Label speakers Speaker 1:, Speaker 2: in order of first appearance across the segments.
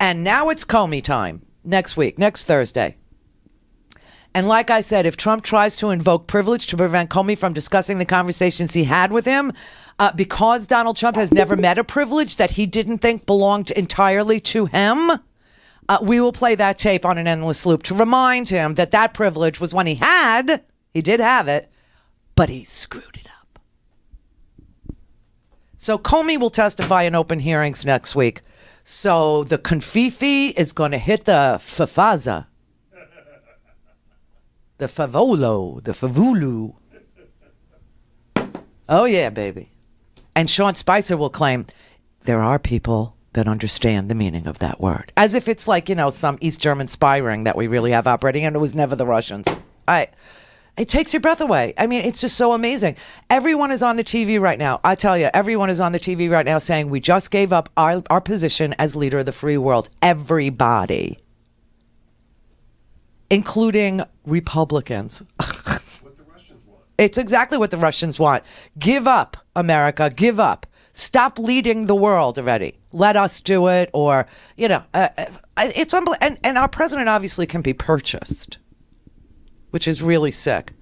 Speaker 1: And now it's Comey time next week, next Thursday. And like I said, if Trump tries to invoke privilege to prevent Comey from discussing the conversations he had with him, because Donald Trump has never met a privilege that he didn't think belonged entirely to him, we will play that tape on an endless loop to remind him that that privilege was one he did have it, but he screwed it up. So Comey will testify in open hearings next week. So the confifi is going to hit the fafaza. The favolo, the favulu. Oh, yeah, baby. And Sean Spicer will claim there are people that understand the meaning of that word. As if it's like, some East German spy ring that we really have operating, and it was never the Russians. It takes your breath away. I mean, it's just so amazing. Everyone is on the TV right now. I tell you, everyone is on the TV right now saying we just gave up our position as leader of the free world. Everybody. Including Republicans.
Speaker 2: What the Russians want.
Speaker 1: It's exactly what the Russians want. Give up, America. Give up. Stop leading the world already. Let us do it. Or, it's unbelievable. And our president obviously can be purchased, which is really sick.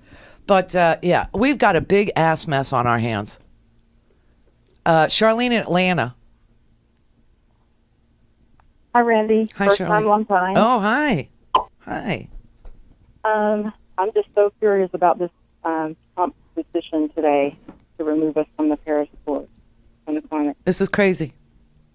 Speaker 1: But, we've got a big ass mess on our hands. Charlene in Atlanta.
Speaker 3: Hi, Randy.
Speaker 1: Hi,
Speaker 3: First
Speaker 1: Charlene.
Speaker 3: time, long time.
Speaker 1: Oh, hi. Hi.
Speaker 3: I'm just so curious about this Trump decision today to remove us from the Paris Accord, from the climate.
Speaker 1: This is crazy.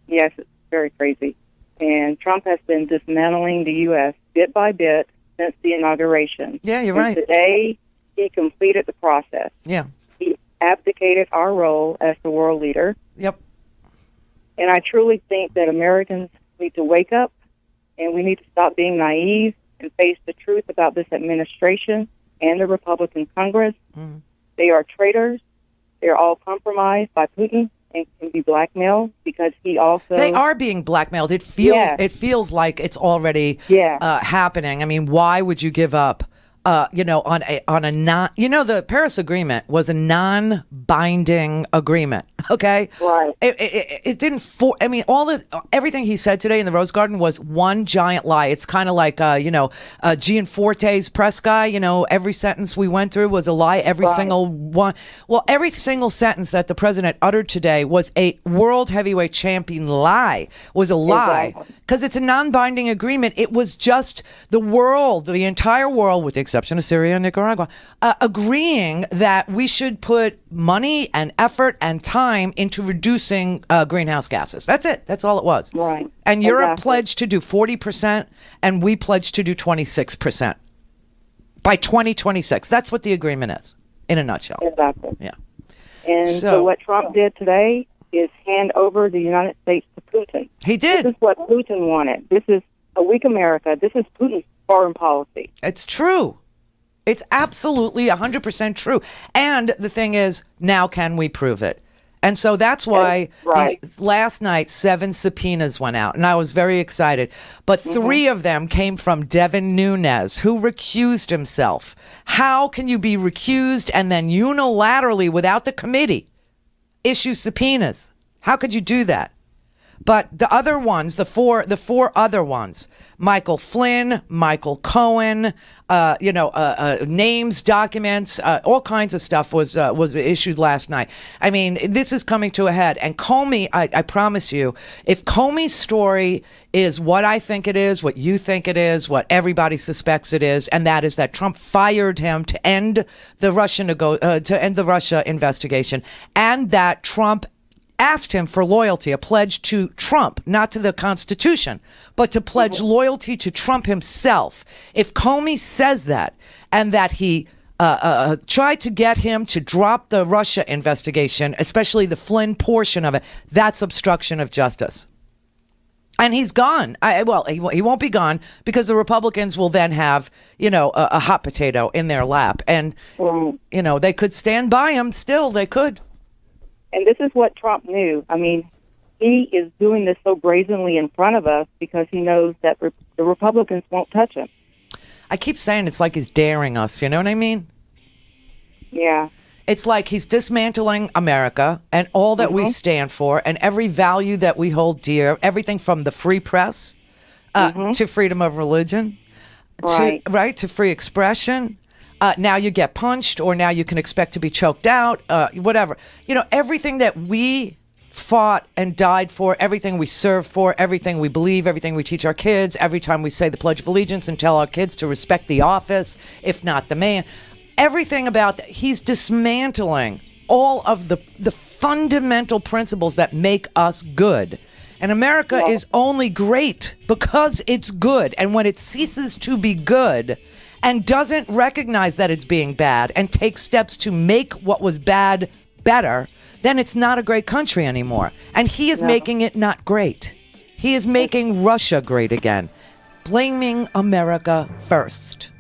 Speaker 3: Yes, it's very crazy. And Trump has been dismantling the U.S. bit by bit since the inauguration.
Speaker 1: Yeah, you're
Speaker 3: and
Speaker 1: right.
Speaker 3: Today, he completed the process.
Speaker 1: Yeah.
Speaker 3: He abdicated our role as the world leader.
Speaker 1: Yep.
Speaker 3: And I truly think that Americans need to wake up, and we need to stop being naive and face the truth about this administration and the Republican Congress.
Speaker 1: Mm.
Speaker 3: They are traitors. They're all compromised by Putin and can be blackmailed because he also...
Speaker 1: They are being blackmailed. It feels like it's already happening. I mean, why would you give up? The Paris Agreement was a non-binding agreement. Okay,
Speaker 3: right.
Speaker 1: It didn't. Everything he said today in the Rose Garden was one giant lie. It's kind of like Gianforte's press guy. Every sentence we went through was a lie. Every single one. Well, every single sentence that the president uttered today was a world heavyweight champion lie. Was a lie because it's a non-binding agreement. It was just the world, the entire world, with the exception of Syria and Nicaragua, agreeing that we should put money and effort and time into reducing greenhouse gases. That's it. That's all it was.
Speaker 3: Right.
Speaker 1: And Europe pledged to do 40%, and we pledged to do 26% by 2026. That's what the agreement is, in a nutshell.
Speaker 3: Exactly.
Speaker 1: Yeah.
Speaker 3: And so what Trump did today is hand over the United States to Putin.
Speaker 1: He did.
Speaker 3: This is what Putin wanted. This is a weak America. This is Putin's foreign policy.
Speaker 1: It's true. It's absolutely 100% true. And the thing is, now can we prove it? And so that's why last night 7 subpoenas went out, and I was very excited. But 3 of them came from Devin Nunes, who recused himself. How can you be recused and then unilaterally, without the committee, issue subpoenas? How could you do that? But the other ones, the four other ones, Michael Flynn, Michael Cohen, names, documents, all kinds of stuff was issued last night. I mean, this is coming to a head. And Comey, I promise you, if Comey's story is what I think it is, what you think it is, what everybody suspects it is, and that is that Trump fired him to end the Russia investigation, and that Trump asked him for loyalty, a pledge to Trump, not to the Constitution, but to pledge loyalty to Trump himself. If Comey says that, and that he tried to get him to drop the Russia investigation, especially the Flynn portion of it, that's obstruction of justice. And he's gone. He won't be gone because the Republicans will then have, a hot potato in their lap. And, they could stand by him still. They could.
Speaker 3: And this is what Trump knew. I mean, he is doing this so brazenly in front of us because he knows that the Republicans won't touch him.
Speaker 1: I keep saying it's like he's daring us. You know what I mean?
Speaker 3: Yeah.
Speaker 1: It's like he's dismantling America and all that we stand for and every value that we hold dear, everything from the free press to freedom of religion,
Speaker 3: Right.
Speaker 1: to free expression. Now you get punched, or now you can expect to be choked out, whatever. Everything that we fought and died for, everything we serve for, everything we believe, everything we teach our kids, every time we say the Pledge of Allegiance and tell our kids to respect the office, if not the man, everything about that, he's dismantling all of the fundamental principles that make us good. And America is only great because it's good. And when it ceases to be good and doesn't recognize that it's being bad and takes steps to make what was bad better, then it's not a great country anymore. And he is making it not great. He is making Russia great again, blaming America first.